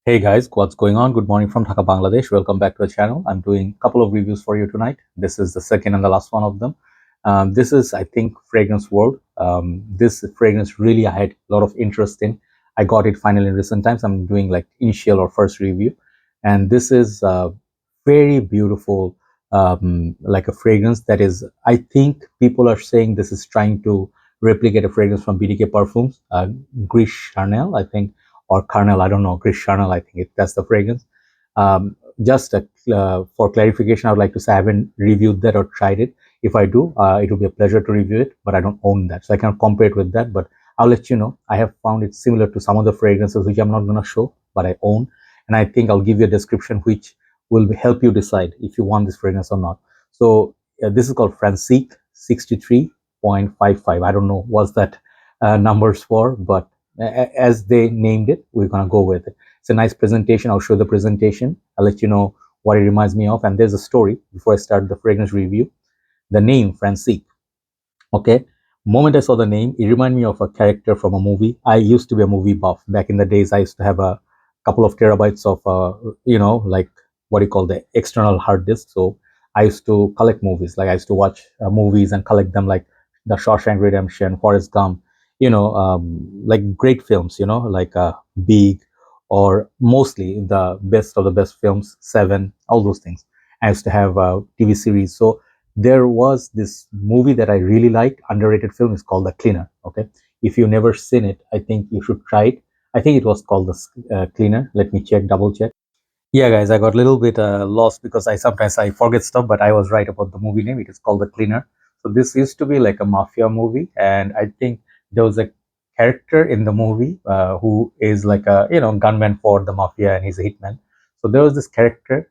Hey guys, what's going on? Good morning from Dhaka, Bangladesh. Welcome back to the channel. I'm doing a couple of reviews for you tonight. This is the second and the last one of them. This is, I think, Fragrance World. This fragrance really I had a lot of interest in. I got it finally in recent times. I'm doing like initial or first review. And this is very beautiful, like a fragrance that is, I think people are saying this is trying to replicate a fragrance from BDK Parfums, Gris Charnel, I think, or Carnel, I don't know, Chris Charnel, I think that's the fragrance. Just for clarification, I would like to say I haven't reviewed that or tried it. If I do, it will be a pleasure to review it, but I don't own that. So I cannot compare it with that, but I'll let you know. I have found it similar to some other fragrances, which I'm not going to show, but I own. And I think I'll give you a description which will help you decide if you want this fragrance or not. So this is called Francique 63.55. I don't know what's that numbers for, but as they named it, we're gonna go with it. It's a nice presentation. I'll show the presentation. I'll let you know what it reminds me of. And there's a story before I start the fragrance review. The name Francique. Okay. Moment I saw the name, it reminded me of a character from a movie. I used to be a movie buff back in the days. I used to have a couple of terabytes of, like what do you call the external hard disk. So I used to collect movies. Like I used to watch movies and collect them, like The Shawshank Redemption, Forrest Gump. Like great films. Like Big, or mostly the best of the best films, Seven, all those things. I used to have a TV series. So there was this movie that I really liked, underrated film, is called The Cleaner. Okay, if you've never seen it, I think you should try it. I think it was called The Cleaner. Let me check, double check. Yeah, guys, I got a little bit lost because I sometimes I forget stuff, but I was right about the movie name. It is called The Cleaner. So this used to be like a mafia movie, and I think there was a character in the movie who is like a gunman for the mafia, and he's a hitman. So there was this character.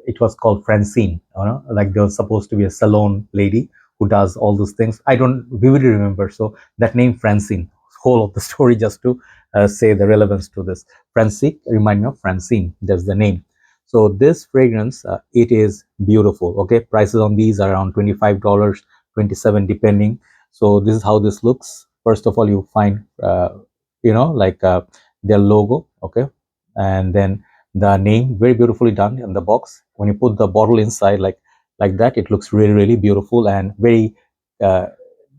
It was called Francine. Like there was supposed to be a salon lady who does all those things. I don't vividly remember. So that name Francine, whole of the story, just to say the relevance to this. Francique remind me of Francine. That's the name. So this fragrance, it is beautiful. Okay, prices on these are around $25, 27 depending. So this is how this looks. First of all, you find like their logo. Okay, and then the name, very beautifully done in the box. When you put the bottle inside, like that, it looks really really beautiful and very uh,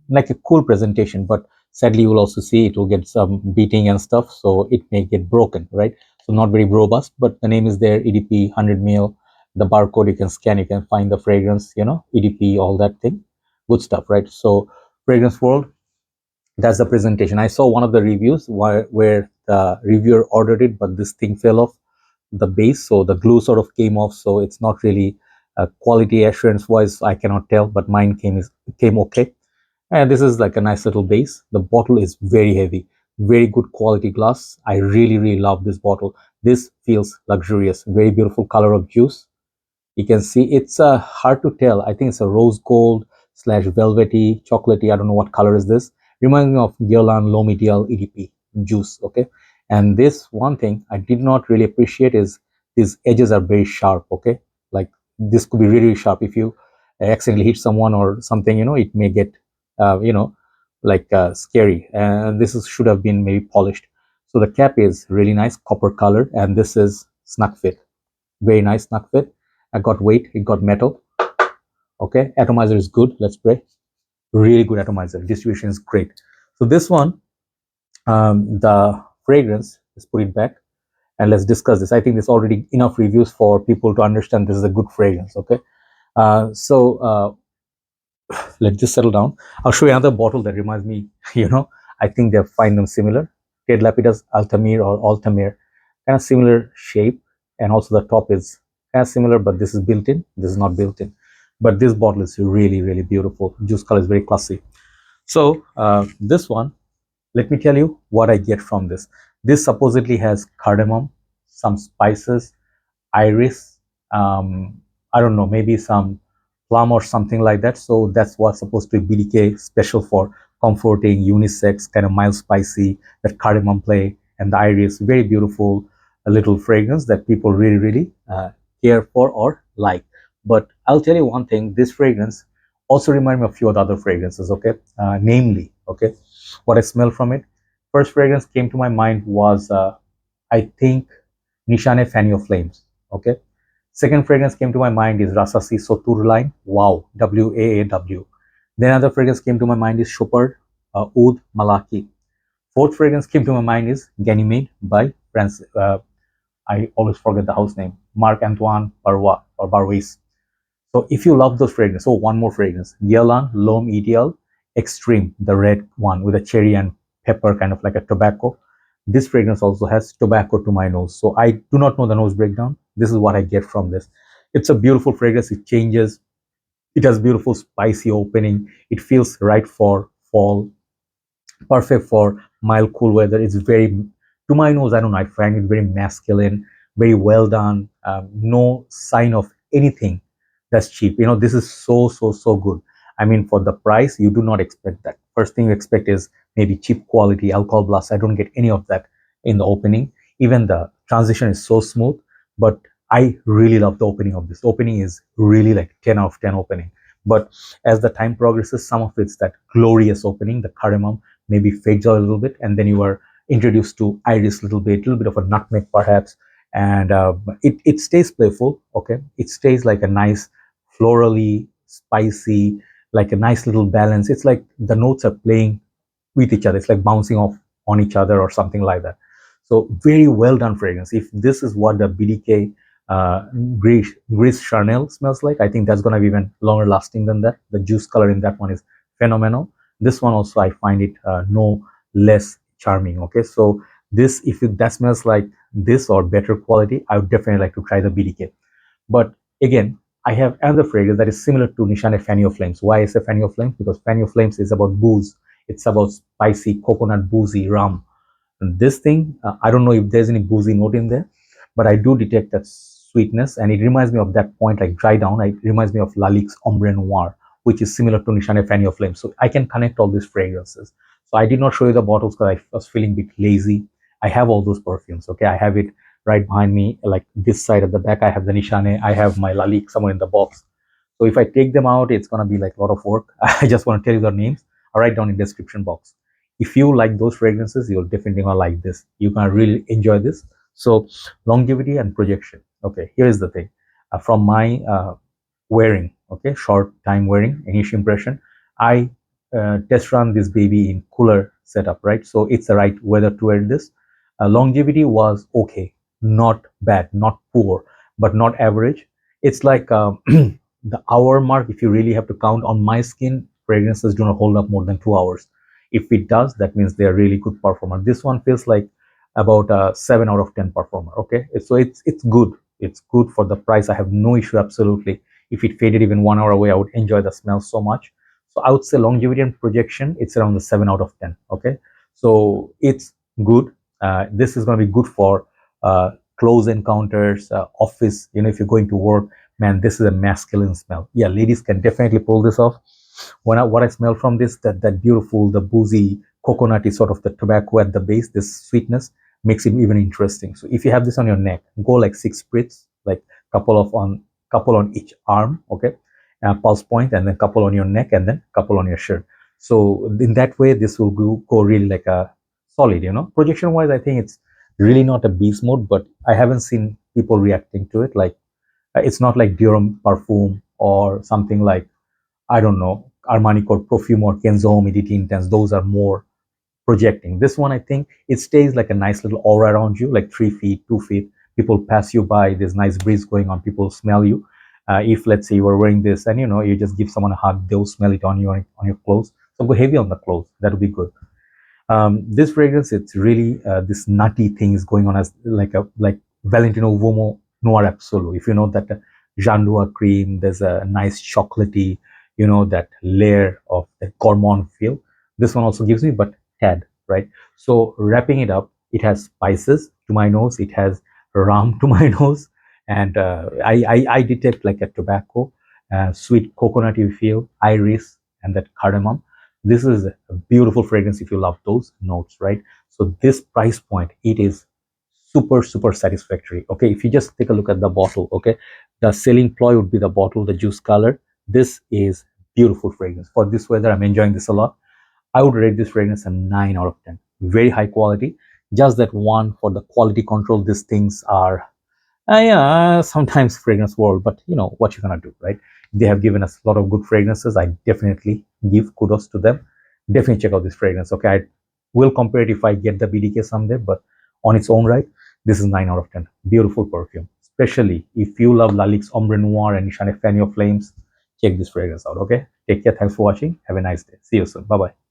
like a cool presentation. But sadly, you will also see it will get some beating and stuff, so it may get broken, right? So not very robust, but the name is there, EDP 100 ml. The barcode you can scan, you can find the fragrance, EDP, all that thing, good stuff, right? So Fragrance World, that's the presentation. I saw one of the reviews where the reviewer ordered it, but this thing fell off the base, so the glue sort of came off, so it's not really quality assurance wise, I cannot tell, but mine came okay. And this is like a nice little base. The bottle is very heavy, very good quality glass. I really really love this bottle. This feels luxurious, very beautiful color of juice. You can see it's hard to tell. I think it's a rose gold slash velvety chocolatey, I don't know what color is this. Reminds me of Guerlain low medial EDP juice. Okay, and this one thing I did not really appreciate is these edges are very sharp. Okay, like this could be really, really sharp. If you accidentally hit someone or something, it may get uh, you know like scary. And should have been maybe polished. So the cap is really nice, copper colored, and this is snug fit, very nice snug fit. I got weight, it got metal. Okay, atomizer is good. Let's pray. Really good atomizer. Distribution is great. So this one, the fragrance, let's put it back and let's discuss this. I think there's already enough reviews for people to understand this is a good fragrance. Okay, let's just settle down. I'll show you another bottle that reminds me. I think they find them similar. Ted Lapidas Altamir or Altamir, kind of similar shape, and also the top is kind of similar, but this is built in. This is not built in, but this bottle is really really beautiful. Juice color is very classy. So this one, let me tell you what I get from this. This supposedly has cardamom, some spices, iris, I don't know, maybe some plum or something like that. So that's what's supposed to be BDK special for, comforting, unisex, kind of mild spicy, that cardamom play, and the iris, very beautiful, a little fragrance that people really really care for or like. But I'll tell you one thing, this fragrance also remind me of a few other fragrances. Okay, namely, okay, what I smell from it. First fragrance came to my mind was I think Nishane Fanny of Flames. Okay. Second fragrance came to my mind is Rasasi Sotoor line. Wow. WAAW. Then another fragrance came to my mind is Chopard Oud Malaki. Fourth fragrance came to my mind is Ganymede by I always forget the house name, Marc Antoine Barwa or Barwis. So if you love those fragrances, oh, one more fragrance, Guerlain L'Homme Ideal Extreme, the red one with a cherry and pepper, kind of like a tobacco. This fragrance also has tobacco to my nose. So I do not know the nose breakdown. This is what I get from this. It's a beautiful fragrance. It changes. It has beautiful spicy opening. It feels right for fall, perfect for mild cool weather. It's very, to my nose, I don't know, I find it very masculine, very well done. No sign of anything that's cheap. This is so good. I mean, for the price, you do not expect that. First thing you expect is maybe cheap quality alcohol blast. I don't get any of that in the opening. Even the transition is so smooth, but I really love the opening of this. Opening is really like 10 out of 10 opening. But as the time progresses, some of it's that glorious opening, the cardamom maybe fades out a little bit, and then you are introduced to iris a little bit of a nutmeg perhaps, and it stays playful. Okay, it stays like a nice florally spicy, like a nice little balance. It's like the notes are playing with each other. It's like bouncing off on each other or something like that. So very well done fragrance. If this is what the BDK Gris Charnel smells like, I think that's going to be even longer lasting than that. The juice color in that one is phenomenal. This one also, I find it no less charming. Okay, so this, if that smells like this or better quality, I would definitely like to try the BDK. But again, I have another fragrance that is similar to Nishane Fanny of Flames. Why is it Fanny of Flames? Because Fanny of Flames is about booze. It's about spicy coconut boozy rum. And this thing, I don't know if there's any boozy note in there, but I do detect that sweetness, and it reminds me of that point like dry down. It reminds me of Lalique's Ombre Noire, which is similar to Nishane Fanny of Flames. So I can connect all these fragrances. So I did not show you the bottles because I was feeling a bit lazy. I have all those perfumes. Okay, I have it right behind me, like this side at the back. I have the Nishane. I have my Lalique somewhere in the box. So if I take them out, it's gonna be like a lot of work. I just want to tell you their names. I'll write down in the description box. If you like those fragrances, you'll definitely gonna like this. You're gonna really enjoy this. So longevity and projection. Okay, here is the thing. From my wearing, okay, short time wearing, initial impression, I test run this baby in cooler setup, right? So it's the right weather to wear this. Longevity was okay, not bad, not poor, but not average. It's like the hour mark. If you really have to count on my skin, fragrances do not hold up more than 2 hours. If it does, that means they are really good performer. This one feels like about a 7 out of 10 performer. Okay, so it's good. It's good for the price. I have no issue absolutely. If it faded even 1 hour away, I would enjoy the smell so much. So I would say longevity and projection, it's around the 7 out of 10. Okay, so it's good. This is going to be good for close encounters, office. If you're going to work, man, this is a masculine smell. Yeah, ladies can definitely pull this off. What I smell from this, that beautiful, the boozy coconutty sort of the tobacco at the base, this sweetness makes it even interesting. So if you have this on your neck, go like 6 spritz, like couple on each arm, okay, pulse point, and then couple on your neck, and then couple on your shirt. So in that way, this will go really like a solid. Projection wise, I think it's really not a beast mode, but I haven't seen people reacting to it. Like it's not like Durham Parfum or something like, I don't know, Armani Code Perfume or Kenzo Humidity Intense. Those are more projecting. This one, I think it stays like a nice little aura around you, like 3 feet, 2 feet. People pass you by, there's nice breeze going on, people smell you. If let's say you were wearing this and you just give someone a hug, they'll smell it on your clothes. So go heavy on the clothes. That would be good. This fragrance, it's really this nutty thing is going on as like Valentino Uomo Noir Absolu. If you know that Jandua cream, there's a nice chocolatey, that layer of the gourmand feel. This one also gives me, but tad, right? So wrapping it up, it has spices to my nose, it has rum to my nose, and I detect like a tobacco, sweet coconutty feel, iris, and that cardamom. This is a beautiful fragrance if you love those notes, right? So this price point, it is super satisfactory. Okay, if you just take a look at the bottle, okay, the selling ploy would be the bottle, the juice color. This is beautiful fragrance for this weather. I'm enjoying this a lot. I would rate this fragrance a 9 out of 10. Very high quality. Just that one, for the quality control, these things are yeah, sometimes fragrance world, but you know what you're gonna do, right? They have given us a lot of good fragrances. I definitely give kudos to them. Definitely check out this fragrance. Okay, I will compare it if I get the BDK someday, but on its own right, this is 9 out of 10. Beautiful perfume, especially if you love Lalique's Ombre Noire and Nishane Fan Your Flames. Check this fragrance out. Okay, take care. Thanks for watching. Have a nice day. See you soon. Bye bye.